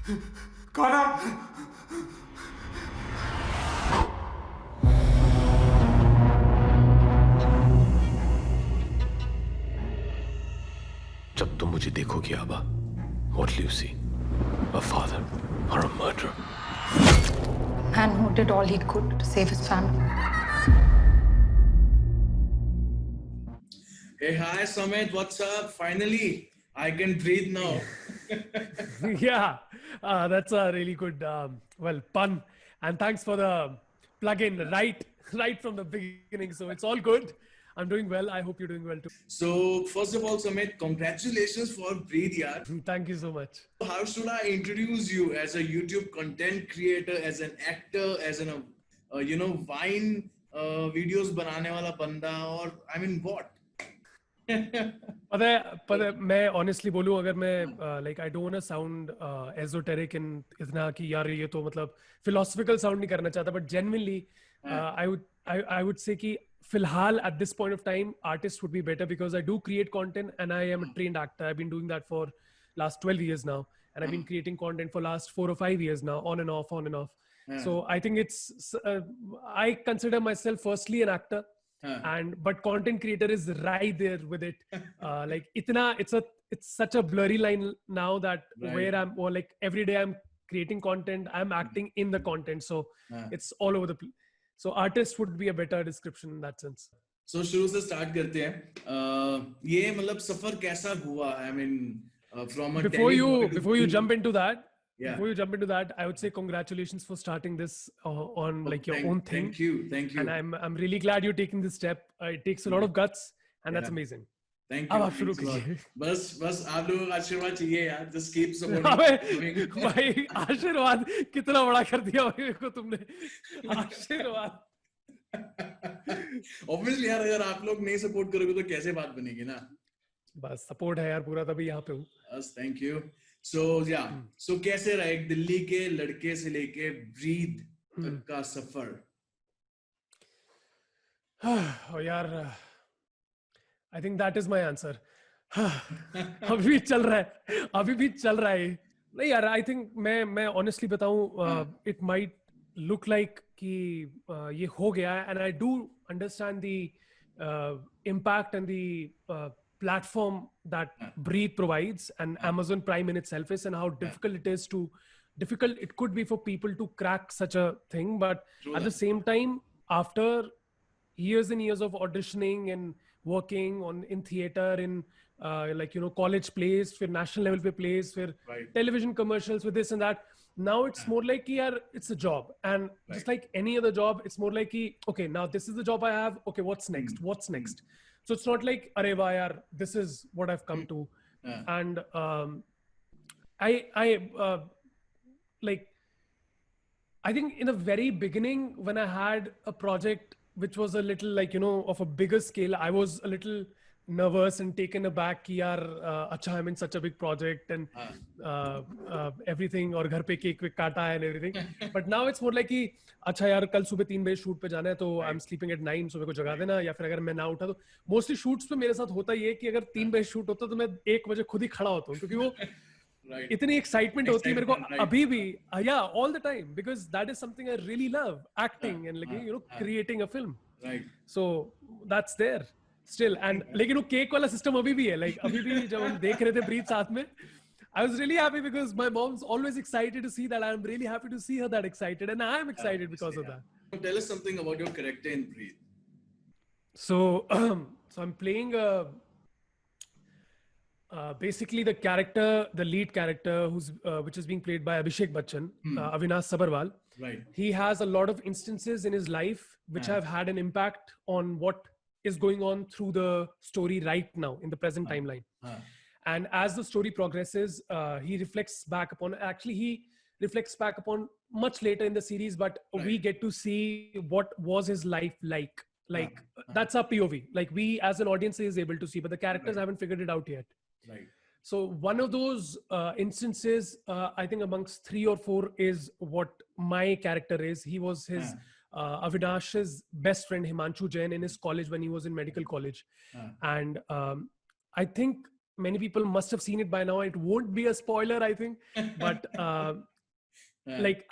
कौन है? जब तुम मुझे देखोगी आबा, what will you see? A father or a murderer? And who did all he could to save his family. Hey, hi, Sumit. What's up? Finally, I can breathe now. Yeah, that's a really good, pun. And thanks for the plug-in right from the beginning. So it's all good. I'm doing well. I hope you're doing well too. So, first of all, Sumit, congratulations for Breathe Yaar. Thank you so much. How should I introduce you as a YouTube content creator, as an actor, as an, Vine videos banane wala banda, or I mean, what? पता है मैं honestly बोलूं अगर मैं like I don't want to sound esoteric in इतना कि यार ये तो मतलब फिलोसफिकल साउंड नहीं करना चाहता but genuinely I would say कि फिलहाल at this point of time artists would be better because I do create content and I am a trained actor. I've been doing that for last 12 years now and I've been creating content for last 4 or 5 years now on and off. So I think it's I consider myself firstly an actor and but content creator is right there with it. Like it's such a blurry line now that where I'm or like every day I'm creating content, I'm acting in the content, so it's all over the place. So artist would be a better description in that sense. So शुरू से start करते हैं. ये मतलब सफर कैसा हुआ? I mean, from a before you jump into that, Yeah. before you jump into that, I would say congratulations for starting this on like your own thing. Thank you. And I'm really glad you're taking this step. It takes a lot of guts, and that's amazing. Thank अब you. आप शुरू Thanks a lot. कीजिए. बस आप लोगों का आशीर्वाद चाहिए यार. Just keep अबे supporting. भाई आशीर्वाद कितना बड़ा कर दिया मेरे को तुमने. आशीर्वाद. Obviously यार अगर आप लोग नहीं सपोर्ट करोगे तो कैसे बात बनेगी ना? बस सपोर्ट है यार पूरा तभी यहाँ पे हूँ. बस thank you. So yeah. So कैसे रहा एक दिल्ली के लड़के से लेके ब्रीथ तक का सफर? और यार I think that is my answer. अभी भी चल रहा है नहीं यार. I think मैं honestly बताऊं it might look like कि ये हो गया है and I do understand the impact and the platform that Breathe provides and Amazon Prime in itself is, and how difficult it could be for people to crack such a thing. But at the same time, after years and years of auditioning and working in theater, in college plays, for national level पे plays, for television commercials, with this and that. Now it's more like it's a job, and just like any other job, it's more like okay, now this is the job I have. Okay, what's next? What's next? So it's not like arey vaah yaar, this is what I've come to, and I think in the very beginning when I had a project which was a little of a bigger scale, I was a little nervous and taken aback कि यार अच्छा I'm in such a big project and everything और घर पे cake वेक काटा है and everything. But now it's more like कि अच्छा यार कल सुबह 3 बजे शूट पे जाना है तो I'm sleeping at 9 so मेरे को जगा देना, या फिर अगर मैं ना उठा तो मोस्टली शूट्स पे मेरे साथ होता ये कि अगर 3 बजे शूट होता तो मैं 1 बजे खुद ही खड़ा होता हूँ क्योंकि वो इतनी एक्साइटमेंट होती है मेरे को अभी भी. Yeah, all the time, because that is something I really love, acting and creating a film. Right. So that's there still. And लेकिन वो केक वाला सिस्टम अभी भी है. Like अभी भी जब हम देख रहे थे Breathe साथ में, I was really happy because my mom's always excited to see that. I'm really happy to see her that excited, and I'm excited because of that. Tell us something about your character in Breathe. So I'm playing basically the lead character which is being played by Abhishek Bachchan, Avinash Sabarwal. Right. He has a lot of instances in his life which have had an impact on what is going on through the story right now in the present timeline. And as the story progresses, he reflects back upon much later in the series, but we get to see what was his life like. That's our POV. Like we as an audience is able to see, but the characters haven't figured it out yet. Right. So one of those instances, I think amongst 3 or 4 is what my character is. He was his Avinash's best friend Himanshu Jain in his college when he was in medical college. And I think many people must have seen it by now. It won't be a spoiler, I think, but like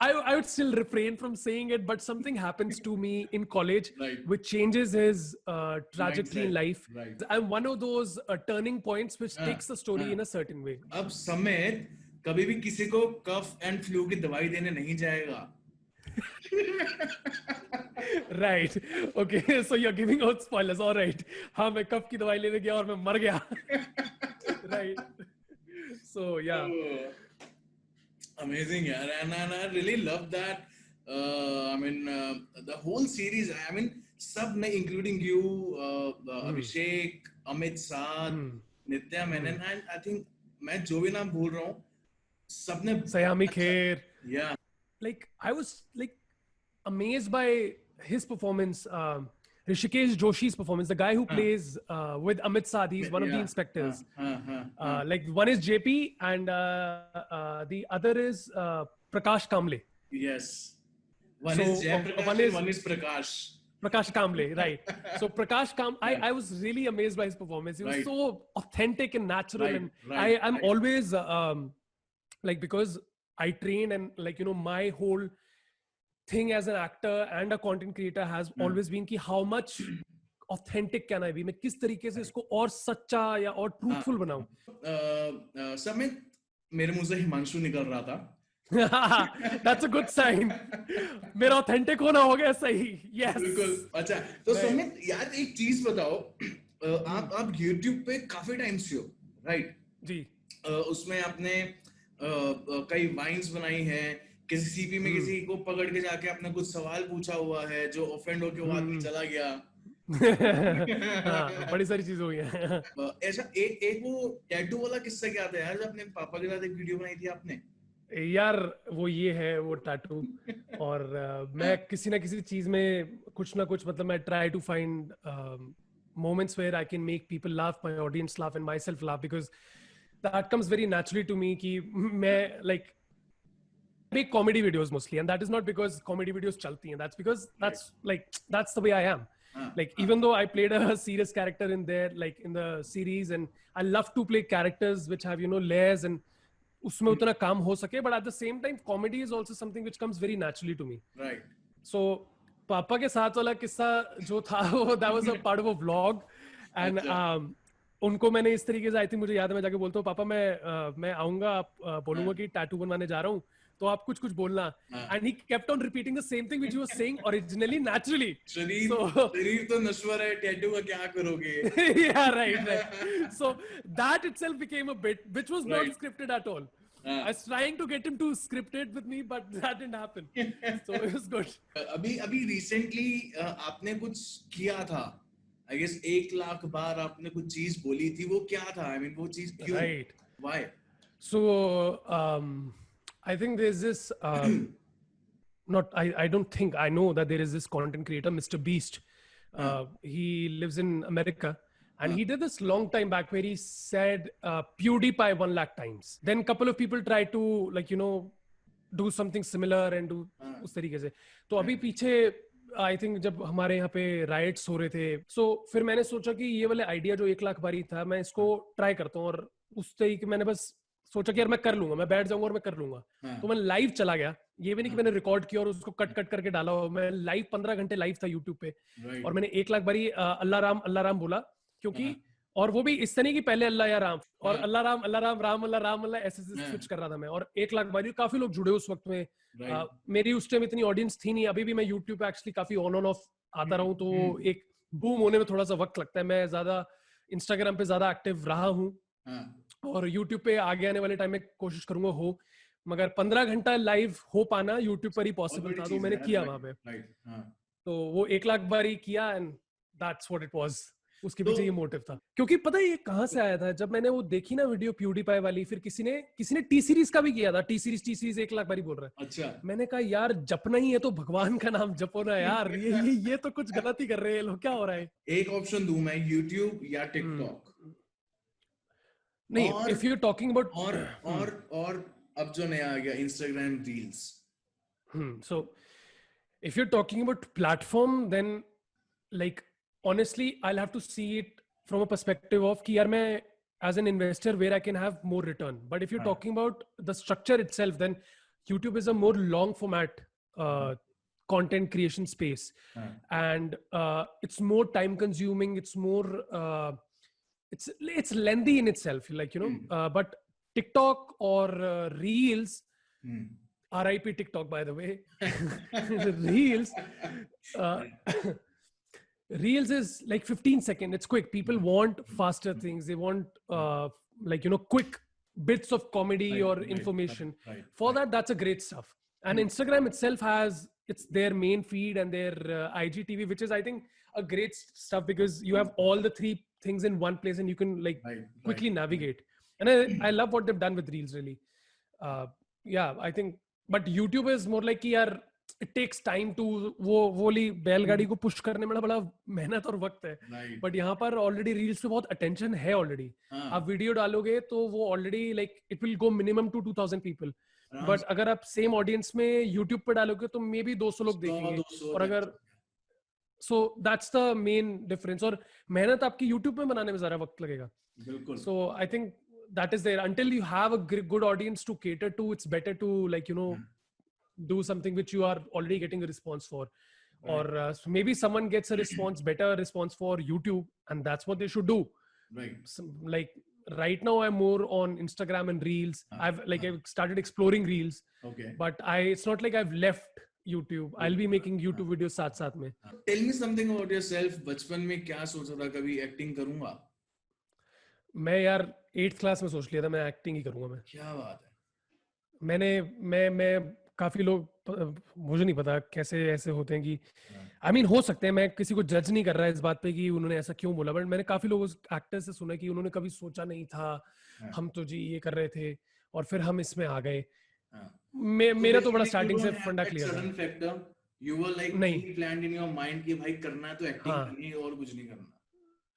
I would still refrain from saying it. But something happens to me in college, Right. which changes his trajectory in Mindset. life. Right. I'm one of those turning points which हाँ, takes the story हाँ. in a certain way. अब समेत कभी भी किसी को cough and flu की दवाई देने नहीं जाएगा. Right. Okay. So you're giving out spoilers. All right. हाँ मैं कफ की दवाई लेने गया और मैं मर गया. Right. So yeah. Oh, amazing, yeah, and I really love that. I mean, the whole series. I mean, सब ने, including you, Abhishek, Amit Saad, Nitya Menon, and I think मैं जो भी नाम भूल रहा हूँ, सबने Sayami Kher. Yeah. Like I was like amazed by his performance. Rishikesh Joshi's performance, the guy who plays with Amit Saad, he's one of the inspectors. Like one is JP and the other is Prakash Kamble. Yes. One So, is Jayaprakash, one is Prakash. Prakash Kamble, right. So Prakash Kamble, I was really amazed by his performance. He was Right. so authentic and natural. Right, And right, I'm right. always like, because I train and like, you know, my whole thing as an actor and a content creator has always been कि how much authentic can I be? मैं किस तरीके से इसको और सच्चा या और truthful बनाऊं? समित, मेरे मुंह से हिमांशु निकल रहा था. That's a good sign. मेरा authentic होना हो गया सही. Yes. बिल्कुल. अच्छा, तो समित यार एक चीज बताओ. आप YouTube पे काफी टाइम से हो, right? जी. उसमें आपने कई वाइन्स बनाई हैं. किसी सीपी में किसी को पकड़ के जाके आपने कुछ सवाल पूछा हुआ है जो ऑफेंड होके वो आदमी चला गया. हाँ, बड़ी सारी चीजें हुई हैं. ऐसा एक वो टैटू वाला किस्सा क्या था यार, जब अपने पापा के साथ एक वीडियो बनाई थी आपने. यार वो ये है वो टैटू. और मैं किसी ना किसी चीज में कुछ ना कुछ, मतलब मैं try to find moments where I can make people laugh, my audience laugh and myself laugh, because that comes very naturally to me कि मैं like make comedy videos mostly, and that is not because comedy videos chalti hain. That's because that's the way I am. Like even though I played a serious character in there, like in the series, and I love to play characters which have, you know, layers and उसमें उतना काम हो सके, but at the same time comedy is also something which comes very naturally to me. Right. So पापा के साथ वाला किस्सा जो था वो that was a part of a vlog, and उनको मैंने इस तरीके से, आई थिंक मुझे याद है, मैं जाके बोलता हूँ पापा मैं आऊंगा, आप बोलूंगा कि टैटू बनवाने जा रहा हूँ तो आप कुछ बोलना. And he kept on repeating the same thing which he was saying originally naturally. शरीर तो नश्वर है, टैटू का क्या करोगे? Yeah, right. So that itself became a bit which was not scripted at all. I was trying to get him to script it with me, but that didn't happen. So it was good. अभी recently आपने कुछ किया था. I guess 1 lakh बार आपने कुछ चीज बोली थी, वो क्या था? I mean वो चीज क्यों? Right. Why? So I think there's this I don't think, I know that there is this content creator, Mr. Beast. He lives in America. And he did this long time back where he said PewDiePie 1 lakh times. Then a couple of people tried to, like, you know, do something similar and do उस तरीके से. तो अभी पीछे I think जब हमारे यहाँ पे riots हो रहे थे, so फिर मैंने सोचा कि ये वाले idea जो 1 लाख बारी था, मैं इसको try करता हूँ. और उस तरीके मैंने बस सोचा कि यार मैं कर लूंगा, मैं बैठ जाऊंगा और मैं कर लूंगा. तो मैं लाइव चला गया. ये भी नहीं कि मैंने रिकॉर्ड किया और उसको कट करके डाला. मैं लाइव 15 घंटे लाइव था यूट्यूब पे. और मैंने 1 लाख बारी अल्लाह राम बोला, क्योंकि और वो भी इस तरह नहीं कि पहले अल्लाह या राम और अल्लाह राम राम अल्लाह ऐसे स्विच कर रहा था मैं. और 1 लाख बारी काफी लोग जुड़े उस वक्त में. मेरी उस टाइम इतनी ऑडियंस थी नहीं. अभी भी मैं यूट्यूब पे एक्चुअली काफी ऑन ऑफ आता रहा हूँ, तो एक बूम होने में थोड़ा सा वक्त लगता है. मैं ज्यादा इंस्टाग्राम पे ज्यादा एक्टिव रहा हूँ और यूट्यूब पे आगे आने वाले टाइम में कोशिश करूंगा हो, मगर 15 घंटा लाइव हो पाना यूट्यूब पर ही पॉसिबल था, तो मैंने किया वहां पे. तो वो 1 लाख बारी किया and that's what it was. उसके पीछे ये मोटिव था. क्योंकि पता है ये कहाँ से आया था, जब मैंने वो देखी ना वीडियो PewDiePie वाली, फिर किसी ने टी सीरीज का भी किया था. टी सीरीज 1 लाख बारी बोल रहा है. अच्छा. मैंने कहा यार जपना ही है तो भगवान का नाम जपो ना यार. ये तो कुछ गलत ही कर रहे हैं लोग. क्या हो रहा है? एक ऑप्शन दूं मैं, यूट्यूब या टिकटॉक? नहीं, इफ यू टॉकिंग अबाउट और अब जो नया आ गया Instagram reels. So if you're talking about platform, then like honestly I'll have to see it from a perspective of कि यार मैं as an investor where I can have more return. But if you're talking about the structure itself, then YouTube is a more long format content creation space, and it's more time consuming. It's more it's lengthy in itself, like, you know. But TikTok or Reels, RIP TikTok, by the way. Reels. Reels is like 15 seconds. It's quick. People want faster things. They want like, you know, quick bits of comedy or information. For that, that's a great stuff. And Instagram itself has, it's their main feed and their IGTV, which is, I think, a great stuff because you have all the three things in one place and you can like quickly navigate. And I love what they've done with Reels, really. Yeah, I think, but YouTube is more like कि यार it takes time to वो वाली बैलगाड़ी को push करने में बड़ा मेहनत और वक्त है. बट यहाँ पर ऑलरेडी रील्स पे बहुत अटेंशन है ऑलरेडी. आप वीडियो डालोगे तो वो already like it will go minimum to 2000 people. But अगर आप सेम ऑडियंस में यूट्यूब पे डालोगे तो मे बी 200 लोग देखेंगे. और अगर so that's the main difference. और मेहनत आपकी यूट्यूब में बनाने में ज्यादा वक्त लगेगा. So I think that is there. Until you have a good audience to cater to, it's better to, like, you know, do something which you are already getting a response for. Or so maybe someone gets a better response for YouTube, and that's what they should do. So, like right now I'm more on Instagram and Reels. I've started exploring Reels. But it's not like I've left YouTube. I'll be making YouTube videos साथ में. Tell me something about yourself. बचपन में क्या सोचा था कभी acting करूंगा? मैं यार 8th क्लास में सोच लिया था मैं एक्टिंग ही करूंगा. मैं क्या बात है. मैं काफी लोग, मुझे नहीं पता कैसे ऐसे होते हैं कि आई मीन हो सकते हैं. मैं किसी को जज नहीं कर रहा है इस बात पे कि उन्होंने ऐसा क्यों बोला. बट मैंने काफी लोगों एक्टर से सुना कि उन्होंने कभी सोचा नहीं था. हम तो जी ये कर रहे थे और फिर हम इसमें आ गए. मेरा तो बड़ा स्टार्टिंग से फंडा क्लियर था. You were like planned in your mind कि भाई करना है तो एक्टिंग करनी है और कुछ नहीं करना.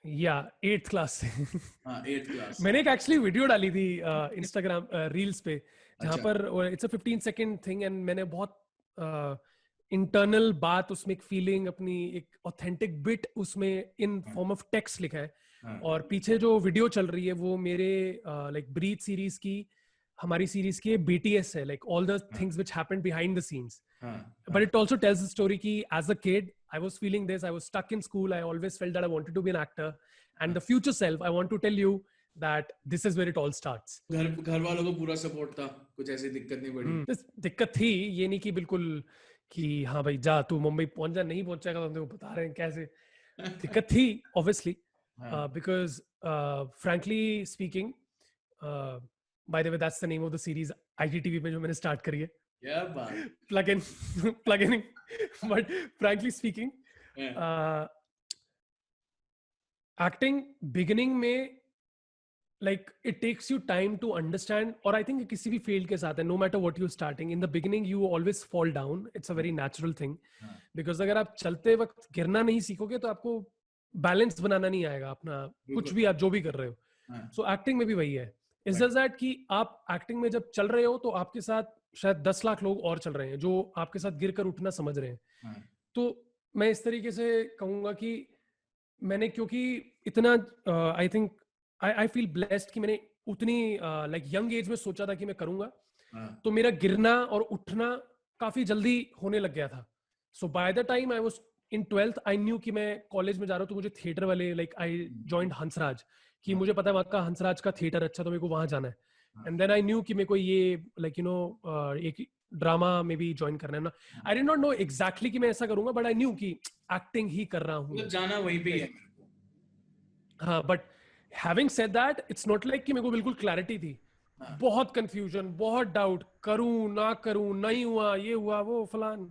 या 8th क्लास से. 8th class. मैंने एक एक्चुअली वीडियो डाली थी इंस्टाग्राम रील्स पे जहाँ पर it's a 15 second thing and मैंने बहुत इंटरनल बात उसमें एक फीलिंग अपनी एक ऑथेंटिक बिट उसमें इन फॉर्म ऑफ टेक्स्ट लिखा है. और पीछे जो वीडियो चल रही है वो मेरे लाइक ब्रीथ सीरीज की, हमारी सीरीज की BTS है, like all the things which happened behind the scenes. But it also tells the story ki as a kid I was feeling this, I was stuck in school, I always felt that I wanted to be an actor, and the future self I want to tell you that this is where it all starts. घर वालों को पूरा support था, कुछ ऐसी दिक्कत नहीं पड़ी? दिक्कत थी, ये नहीं कि बिल्कुल कि हाँ भाई जा तू मुंबई पहुंच जा, नहीं पहुंचेगा तो हम तेको बता रहे हैं कैसे. दिक्कत थी obviously because frankly speaking by the way that's the name of the series IGTV पे जो मैंने स्टार्ट करी है. Yeah, man. Plug in. But frankly speaking, acting beginning में like it takes you time to understand. और I think किसी भी field के साथ है, no matter what you're starting, in the beginning you always fall down. It's a very natural thing. Because अगर आप चलते वक्त गिरना नहीं सीखोगे तो आपको बैलेंस बनाना नहीं आएगा अपना, कुछ भी आप जो भी कर रहे हो. So acting में भी वही है. It's just that कि आप एक्टिंग में जब चल रहे हो तो आपके साथ शायद 10 लाख लोग और चल रहे हैं जो आपके साथ गिर कर उठना समझ रहे हैं. तो मैं इस तरीके से कहूंगा कि मैंने क्योंकि इतना I think I feel blessed कि मैंने उतनी लाइक यंग एज में सोचा था कि मैं करूंगा. तो मेरा गिरना और उठना काफी जल्दी होने लग गया था. So by the time I was in 12th I knew कि मैं कॉलेज में जा रहा हूँ. तो मुझे थिएटर वाले लाइक आई जॉइंड हंसराज कि मुझे पता है वहाँ का हंसराज का थिएटर अच्छा, तो मेरे को वहां जाना है. एंड देन आई न्यू कि मेरे को ये लाइक यू नो एक ड्रामा में भी ज्वाइन करना है ना. I did not know exactly कि मैं ऐसा करूंगा, बट आई न्यू कि एक्टिंग ही कर रहा हूँ, जाना वहीं पे है. हाँ, but having said that it's not like कि मेरे को बिल्कुल क्लैरिटी थी. बहुत कंफ्यूजन, बहुत डाउट, करूं ना करूं, नहीं हुआ, ये हुआ, वो फलान.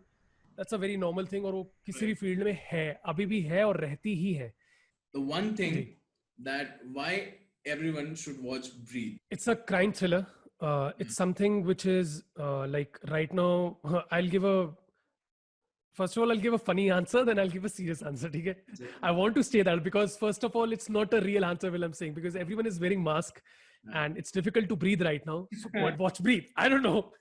That's a very normal thing और वो किसी भी फील्ड में है, अभी भी है और रहती ही है. The one thing that why everyone should watch Breathe. It's a crime thriller. It's something which is like right now. First of all, I'll give a funny answer, then I'll give a serious answer. Okay? I want to say that because first of all, it's not a real answer. Will I'm saying because everyone is wearing mask and it's difficult to breathe right now. So watch Breathe. I don't know,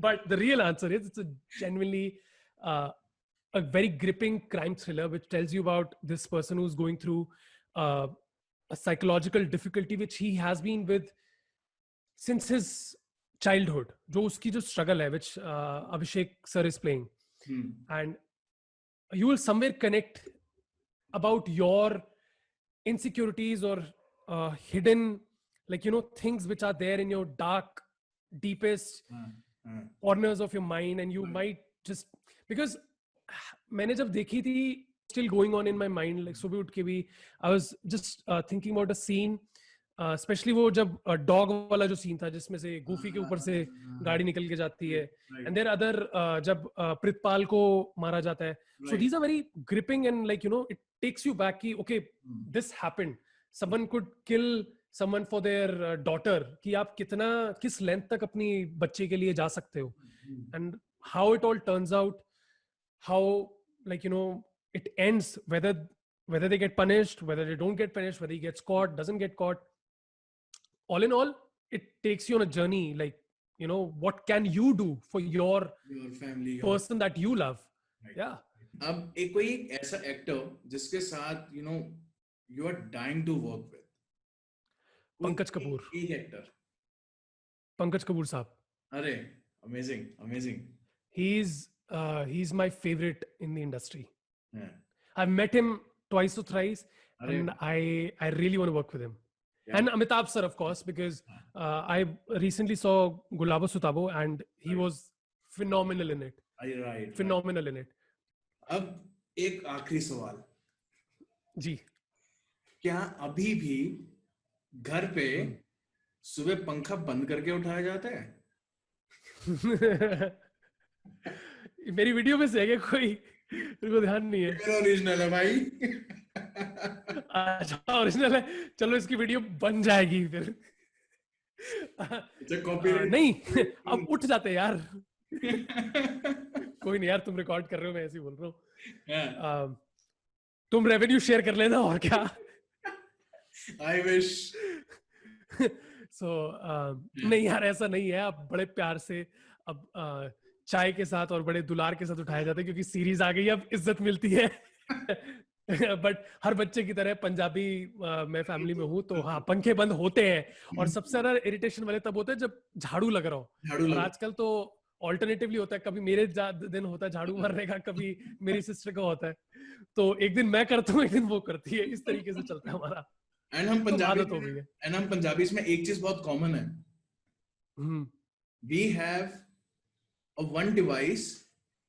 but the real answer is it's a genuinely a very gripping crime thriller which tells you about this person who's going through a psychological difficulty which he has been with since his childhood, जो उसकी जो struggle है, which Abhishek sir is playing, and you will somewhere connect about your insecurities or hidden, like, you know, things which are there in your dark, deepest corners of your mind, and you might just, because मैंने जब देखी थी, still going on in my mind, like सुबह उठ के भी I was just thinking about a scene, especially वो जब dog वाला जो scene था जिसमें से गोफी के ऊपर से गाड़ी निकल के जाती है, and there other जब प्रितपाल को मारा जाता है, so these are very gripping, and like, you know, it takes you back कि okay, this happened, someone could kill someone for their daughter, कि आप कितना किस length तक अपनी बच्चे के लिए जा सकते हो, and how it all turns out, how, like, you know, it ends, whether they get punished, whether they don't get punished, whether he gets caught, doesn't get caught. All in all, it takes you on a journey, like, you know, what can you do for your family, person that you love? Right. Yeah. अब एक कोई ऐसा actor जिसके साथ, you know, you are dying to work with. Pankaj Kapoor. एक actor. Pankaj Kapoor साहब. अरे, amazing. He's my favorite in the industry. Yeah. I've met him twice or thrice, and I really want to work with him. Yeah. And Amitabh sir, of course, because I recently saw Gulabo Sutabo, and he was phenomenal in it. Right. Phenomenal in it. अब एक आखिरी सवाल. जी. क्या अभी भी घर पे सुबह पंखा बंद करके उठाया जाता है? मेरी वीडियो में से है क्या कोई? मेरे को ध्यान नहीं है. ओरिजिनल है भाई. अच्छा ओरिजिनल है. चलो इसकी वीडियो बन जाएगी फिर. नहीं, अब उठ जाते हैं यार. कोई नहीं यार, तुम रिकॉर्ड कर रहे हो, मैं ऐसे ही बोल रहा हूँ. तुम रेवेन्यू शेयर कर लेना और क्या. I wish. So नहीं यार, ऐसा नहीं है. अब बड़े प्यार से अब चाय के साथ और बड़े दुलार के साथ उठाया जाता है, क्योंकि सीरीज आ गई, अब इज्जत मिलती है. बट हर बच्चे की तरह पंजाबी मैं फैमिली में हूँ, तो हाँ, पंखे बंद होते हैं. और सबसे ज्यादा इरिटेशन वाले तब होते हैं जब झाड़ू लग रहा हो. और आजकल तो ऑल्टरनेटिवली होता है, कभी मेरे दिन होता है झाड़ू मारने का, कभी मेरी सिस्टर का होता है. तो एक दिन मैं करता हूँ, एक दिन वो करती है. इस तरीके से चलता है हमारा. एंड हम पंजाबी में एक चीज बहुत कॉमन है. We have a one device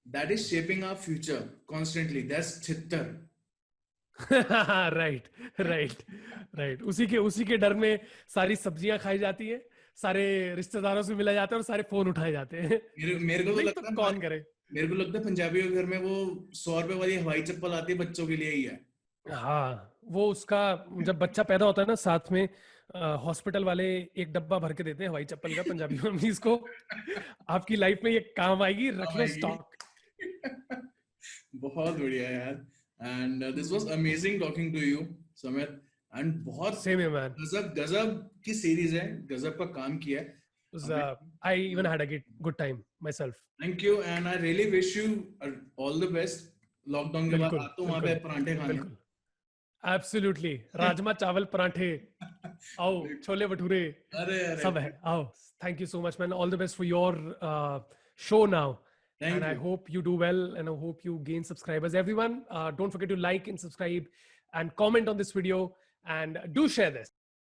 that is shaping our future constantly. That's Twitter. right. उसी के डर में सारी सब्जियां खाई जाती है, सारे रिश्तेदारों से मिला जाता है और सारे फोन उठाए जाते हैं. मेरे को तो लगता है कौन करे. मेरे को लगता है पंजाबियों के घर में वो 100 रुपए वाली हवाई चप्पल आती है बच्चों के लिए ही है. हाँ, वो उसका जब बच्चा पैदा होता है ना, साथ में हॉस्पिटल वाले एक डब्बा भर के देते हैं हवाई चप्पल का, पंजाबी में इसको आपकी लाइफ में ये काम आएगी, रख लो स्टॉक. बहुत बढ़िया यार. And this was amazing talking to you Samit. And बहुत सेम है मैन. गजब की सीरीज है, गजब का काम किया है. I even had a good time myself. Thank you, and I really wish you all the best. Lockdown के बाद तो वहां पे परांठे खाने. Absolutely. राजमा चावल पराठे, आओ छोले भटूरे, सब है, आओ. Thank you so much, man. All the best for your show now. And I hope you do well, and I hope you gain subscribers. Everyone, don't forget to like and subscribe and comment on this video, and do share this.